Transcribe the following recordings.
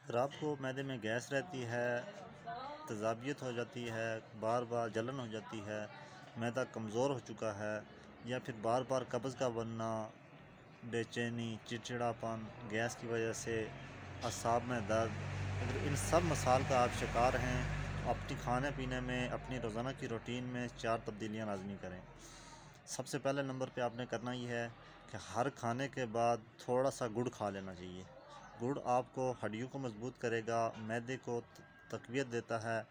अगर आपको मैदे में गैस रहती है, तेज़ाबियत हो जाती है, बार बार जलन हो जाती है, मैदा कमज़ोर हो चुका है, या फिर बार बार कब्ज़ का बनना, बेचैनी, चिड़चिड़ापन, गैस की वजह से असाब में दर्द, अगर इन सब मसाइल का आप शिकार हैं, अपनी खाने पीने में, अपनी रोज़ाना की रूटीन में 4 तब्दीलियाँ लाज़मी करें। सबसे पहले नंबर पे आपने करना ये है कि हर खाने के बाद थोड़ा सा गुड़ खा लेना चाहिए। गुड़ आपको हड्डियों को मजबूत करेगा, मैदे को तक़वियत देता है,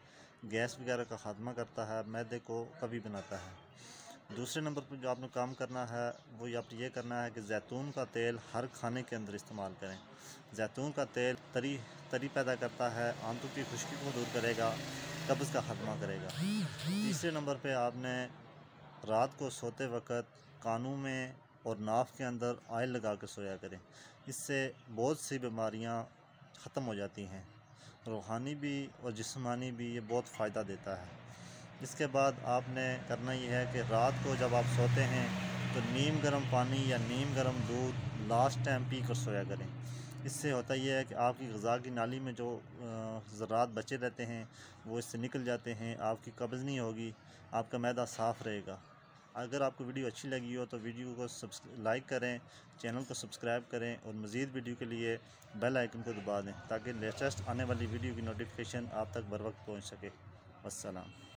गैस वगैरह का ख़ात्मा करता है, मैदे को कभी बनाता है। दूसरे नंबर पर जो आपने काम करना है वो आपने ये करना है कि जैतून का तेल हर खाने के अंदर इस्तेमाल करें। जैतून का तेल तरी पैदा करता है, आंतों की खुश्की को दूर करेगा, कब्ज़ का ख़ात्मा करेगा। तीसरे नंबर पे आपने रात को सोते वक्त कानों में और नाक के अंदर ऑयल लगा कर सोया करें। इससे बहुत सी बीमारियां ख़त्म हो जाती हैं, रूहानी भी और जिस्मानी भी ये बहुत फ़ायदा देता है। इसके बाद आपने करना ये है कि रात को जब आप सोते हैं तो नीम गर्म पानी या नीम गर्म दूध लास्ट टाइम पी कर सोया करें। इससे होता यह है कि आपकी ग़िज़ा की नाली में जो ज़रात बचे रहते हैं वो इससे निकल जाते हैं, आपकी कब्ज़ नहीं होगी, आपका मैदा साफ़ रहेगा। अगर आपको वीडियो अच्छी लगी हो तो वीडियो को लाइक करें, चैनल को सब्सक्राइब करें और मज़ीद वीडियो के लिए बेल आइकन को दबा दें ताकि लेटेस्ट आने वाली वीडियो की नोटिफिकेशन आप तक बर वक्त पहुँच सके। वस्सलाम।